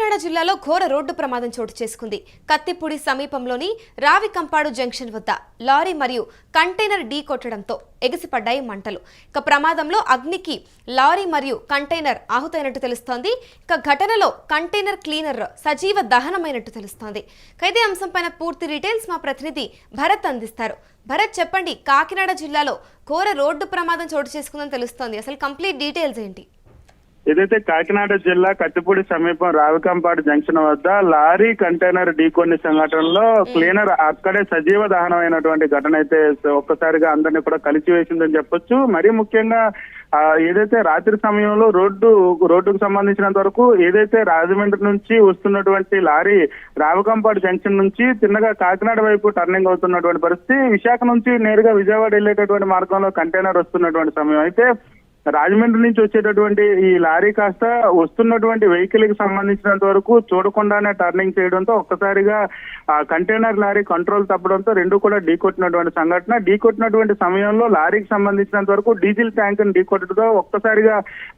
కాకినాడ జిల్లాలో ఘోర రోడ్డు ప్రమాదం చోటు చేసుకుంది. కత్తిపూడి సమీపంలోని రావికంపాడు జంక్షన్ వద్ద లారీ మరియు కంటైనర్ ఢీ కొట్టడంతో ఎగిసిపడ్డాయి మంటలు. ఇక ప్రమాదంలో అగ్నికి లారీ మరియు కంటైనర్ ఆహుతైనట్టు తెలుస్తోంది. ఇక ఘటనలో కంటైనర్ క్లీనర్ సజీవ దహనమైనట్టు తెలుస్తోంది. ఇదే అంశంపైన పూర్తి డీటెయిల్స్ మా ప్రతినిధి భరత్ అందిస్తారు. భరత్, చెప్పండి, కాకినాడ జిల్లాలో ఘోర రోడ్డు ప్రమాదం చోటు చేసుకుందని తెలుస్తోంది. అసలు కంప్లీట్ డీటెయిల్స్ ఏంటి? ఏదైతే కాకినాడ జిల్లా కత్తిపూడి సమీపం రావికంపాడు జంక్షన్ వద్ద లారీ కంటైనర్ ఢీకొన్న సంఘటనలో క్లీనర్ అక్కడే సజీవ దహనమైనటువంటి ఘటన అయితే ఒక్కసారిగా అందరినీ కూడా కలిసివేసిందని చెప్పొచ్చు. మరీ ముఖ్యంగా ఏదైతే రాత్రి సమయంలో రోడ్డుకు సంబంధించినంత వరకు ఏదైతే రాజమండ్రి నుంచి వస్తున్నటువంటి లారీ రావికంపాడు జంక్షన్ నుంచి తిన్నగా కాకినాడ వైపు టర్నింగ్ అవుతున్నటువంటి పరిస్థితి, విశాఖ నుంచి నేరుగా విజయవాడ వెళ్లేటటువంటి మార్గంలో కంటైనర్ వస్తున్నటువంటి సమయం అయితే రాజమండ్రి నుంచి వచ్చేటటువంటి ఈ లారీ కాస్త వస్తున్నటువంటి వెహికల్ కి సంబంధించినంత వరకు చూడకుండానే టర్నింగ్ చేయడంతో ఒక్కసారిగా ఆ కంటైనర్ లారీ కంట్రోల్ తప్పడంతో రెండు కూడా ఢీకొట్టినటువంటి సంఘటన. ఢీకొట్టినటువంటి సమయంలో లారీకి సంబంధించినంత వరకు డీజిల్ ట్యాంక్ ని ఢీకొట్టడంతో ఒక్కసారిగా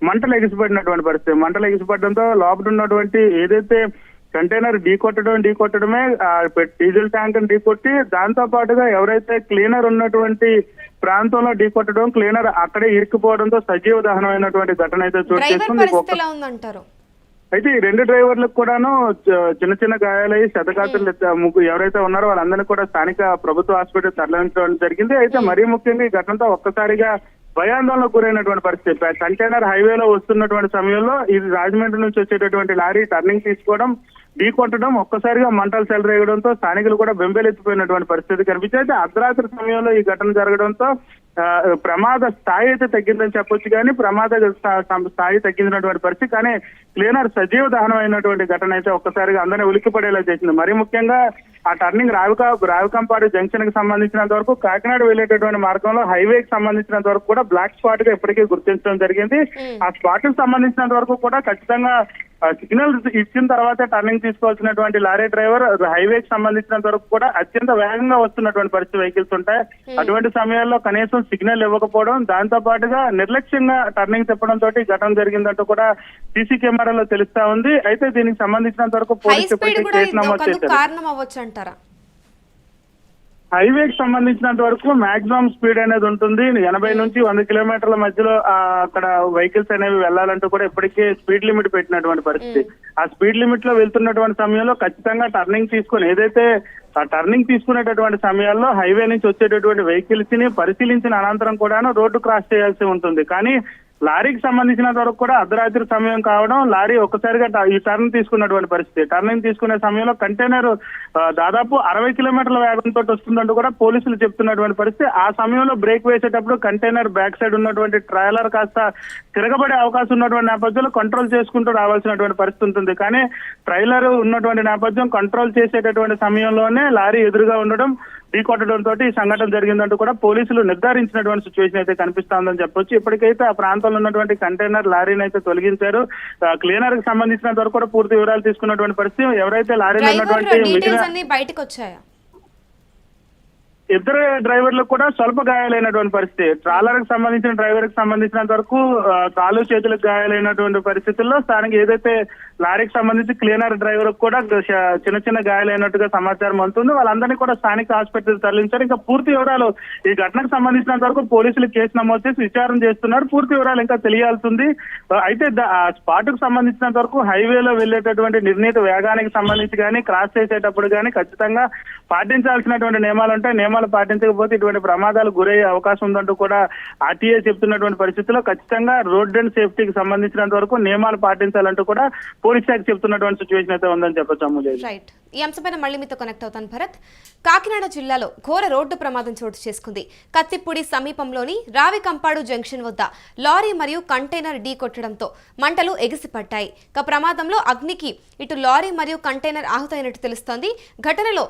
మంటలు ఎగిసిపడినటువంటి పరిస్థితి. మంటలు ఎగిసిపడడంతో లోపల ఉన్నటువంటి ఏదైతే కంటైనర్ ఢీకొట్టడమే డీజిల్ ట్యాంక్ ని ఢీకొట్టి దాంతో పాటుగా ఎవరైతే క్లీనర్ ఉన్నటువంటి ప్రాంతంలో ఢీకొట్టడం, క్లీనర్ అక్కడే ఇరుక్కుపోవడంతో సజీవ దహనమైనటువంటి ఘటన అయితే చోటు చేసుకుంది. అయితే ఈ రెండు డ్రైవర్లకు కూడాను చిన్న చిన్న గాయాలై శతగాత్రులు ఎవరైతే ఉన్నారో వాళ్ళందరినీ కూడా స్థానిక ప్రభుత్వ హాస్పిటల్ తరలించడం జరిగింది. అయితే మరీ ముఖ్యంగా ఈ ఘటనతో ఒక్కసారిగా భయాందోళనకు గురైనటువంటి పరిస్థితి. కంటైనర్ హైవేలో వస్తున్నటువంటి సమయంలో ఇది రాజమండ్రి నుంచి వచ్చేటటువంటి లారీ టర్నింగ్ తీసుకోవడం, ఢీకొట్టడం, ఒక్కసారిగా మంటలు చెలరేగడంతో స్థానికులు కూడా బెంబేలెత్తిపోయినటువంటి పరిస్థితి కనిపించింది. అయితే అర్ధరాత్రి సమయంలో ఈ ఘటన జరగడంతో ప్రమాద స్థాయి అయితే తగ్గిందని చెప్పొచ్చు, కానీ ప్రమాద స్థాయి తగ్గించినటువంటి పరిస్థితి. కానీ క్లీనర్ సజీవ దహనం అయినటువంటి ఘటన అయితే ఒక్కసారిగా అందరినీ ఉలిక్కిపడేలా చేసింది. మరీ ముఖ్యంగా ఆ టర్నింగ్ రావికంపాడు జంక్షన్ కి సంబంధించినంత వరకు కాకినాడ వెళ్లేటటువంటి మార్గంలో హైవేకి సంబంధించినంత వరకు కూడా బ్లాక్ స్పాట్ గా ఇప్పటికీ గుర్తించడం జరిగింది. ఆ స్పాట్ కి సంబంధించినంత వరకు కూడా ఖచ్చితంగా సిగ్నల్ ఇచ్చిన తర్వాతే టర్నింగ్ తీసుకోవాల్సినటువంటి లారీ డ్రైవర్ హైవేకి సంబంధించినంత వరకు కూడా అత్యంత వేగంగా వస్తున్నటువంటి పరిస్థితి వెహికల్స్ ఉంటాయి. అటువంటి సమయాల్లో కనీసం సిగ్నల్ ఇవ్వకపోవడం, దాంతో పాటుగా నిర్లక్ష్యంగా టర్నింగ్ తిప్పడం తోటి ఘటన జరిగిందంటూ కూడా సీసీ కెమెరాలో తెలుస్తా ఉంది. అయితే దీనికి సంబంధించినంత వరకు పోలీసు కేసు నమోదు చేశారు. హైవేకి సంబంధించినంత వరకు మాక్సిమం స్పీడ్ అనేది ఉంటుంది. 80 నుంచి 100 కిలోమీటర్ల మధ్యలో అక్కడ వెహికల్స్ అనేవి వెళ్లాలంటూ కూడా ఇప్పటికే స్పీడ్ లిమిట్ పెట్టినటువంటి పరిస్థితి. ఆ స్పీడ్ లిమిట్ లో వెళ్తున్నటువంటి సమయంలో ఖచ్చితంగా టర్నింగ్ తీసుకొని ఏదైతే టర్నింగ్ తీసుకునేటటువంటి సమయాల్లో హైవే నుంచి వచ్చేటటువంటి వెహికల్స్ ని పరిశీలించిన అనంతరం కూడాను రోడ్డు క్రాస్ చేయాల్సి ఉంటుంది. కానీ లారీకి సంబంధించినంత వరకు కూడా అర్ధరాత్రి సమయం కావడం, లారీ ఒక్కసారిగా ఈ టర్న్ తీసుకున్నటువంటి పరిస్థితి. టర్నింగ్ తీసుకునే సమయంలో కంటైనర్ దాదాపు 60 కిలోమీటర్ల వేగంతో వస్తుందంటూ కూడా పోలీసులు చెప్తున్నటువంటి పరిస్థితి. ఆ సమయంలో బ్రేక్ వేసేటప్పుడు కంటైనర్ బ్యాక్ సైడ్ ఉన్నటువంటి ట్రైలర్ కాస్త తిరగబడే అవకాశం ఉన్నటువంటి నేపథ్యంలో కంట్రోల్ చేసుకుంటూ రావాల్సినటువంటి పరిస్థితి ఉంటుంది. కానీ ట్రైలర్ ఉన్నటువంటి నేపథ్యం కంట్రోల్ చేసేటటువంటి సమయంలోనే లారీ ఎదురుగా ఉండడం, ఢీకొట్టడంతో ఈ సంఘటన జరిగిందంటూ కూడా పోలీసులు నిర్ధారించినటువంటి సిచ్యువేషన్ అయితే కనిపిస్తోందని చెప్పొచ్చు. ఇప్పటికైతే ఆ ప్రాంతంలో ఉన్నటువంటి కంటైనర్ లారీని అయితే తొలగించారు. క్లీనర్ కి సంబంధించినంత వరకు కూడా పూర్తి వివరాలు తీసుకున్నటువంటి పరిస్థితి. ఎవరైతే లారీలో ఉన్నటువంటి బయటకు వచ్చాయా? ఇద్దరు డ్రైవర్లకు కూడా స్వల్ప గాయాలైనటువంటి పరిస్థితి. ట్రాలర్ కి సంబంధించిన డ్రైవర్ కి సంబంధించినంత వరకు కాలు చేతులకు గాయాలైనటువంటి పరిస్థితుల్లో స్థానిక ఏదైతే లారీకి సంబంధించి క్లీనర్ డ్రైవర్ కూడా చిన్న చిన్న గాయాలైనట్టుగా సమాచారం అందుతుంది. వాళ్ళందరినీ కూడా స్థానిక హాస్పిటల్ తరలించారు. ఇంకా పూర్తి వివరాలు ఈ ఘటనకు సంబంధించినంత వరకు పోలీసులు కేసు నమోదు చేసి విచారణ చేస్తున్నారు. పూర్తి వివరాలు ఇంకా తెలియాల్సింది. అయితే స్పాట్ కు సంబంధించినంత వరకు హైవేలో వెళ్లేటటువంటి నిర్ణీత వేగానికి సంబంధించి కానీ క్రాస్ చేసేటప్పుడు కానీ ఖచ్చితంగా పాటించాల్సినటువంటి నియమాలు ఉంటాయి. నియమాలు పాటించకపోతే ఇటువంటి ప్రమాదాలు గురయ్యే అవకాశం ఉందంటూ కూడా ఆర్టీఏ చెప్తున్నటువంటి పరిస్థితుల్లో ఖచ్చితంగా రోడ్ అండ్ సేఫ్టీకి సంబంధించినంత వరకు నియమాలు పాటించాలంటూ కూడా పోలీస్ శాఖ చెప్తున్నటువంటి సిచ్యువేషన్ అయితే ఉందని చెప్పొచ్చు. రైట్, ఈ అంశంపైన మళ్ళీ మీతో కనెక్ట్ అవుతాను భరత్. కాకినాడ జిల్లాలో ఘోర రోడ్డు ప్రమాదం చోటు చేసుకుంది. కత్తిపూడి సమీపంలోని రావికంపాడు జంక్షన్ వద్ద లారీ మరియు కంటైనర్ ఢీ కొట్టడంతో మంటలు ఎగిసిపడ్డాయి. ప్రమాదంలో అగ్నికి ఇటు లారీ మరియు కంటైనర్ ఆహుతైనట్టు తెలుస్తోంది. ఘటనలో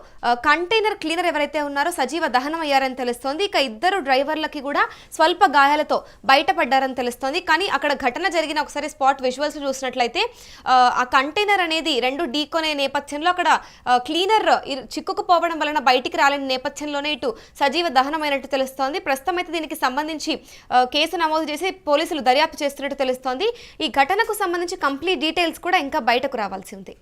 కంటైనర్ క్లీనర్ ఎవరైతే ఉన్నారో సజీవ దహనం అయ్యారని తెలుస్తోంది. ఇక ఇద్దరు డ్రైవర్లకి కూడా స్వల్ప గాయాలతో బయటపడ్డారని తెలుస్తోంది. కానీ అక్కడ ఘటన జరిగిన ఒకసారి స్పాట్ విజువల్స్ చూసినట్లయితే ఆ కంటైనర్ అనేది రెండు ఢీకొనే నేపథ్యంలో అక్కడ క్లీనర్ చిక్కుకుపోవడం వలన బయటికి రాలేని నేపథ్యంలోనే ఇటు సజీవ దహనమైనట్టు తెలుస్తోంది. ప్రస్తుతం అయితే దీనికి సంబంధించి కేసు నమోదు చేసి పోలీసులు దర్యాప్తు చేస్తున్నట్టు తెలుస్తోంది. ఈ ఘటనకు సంబంధించి కంప్లీట్ డీటెయిల్స్ కూడా ఇంకా బయటకు రావాల్సి ఉంది.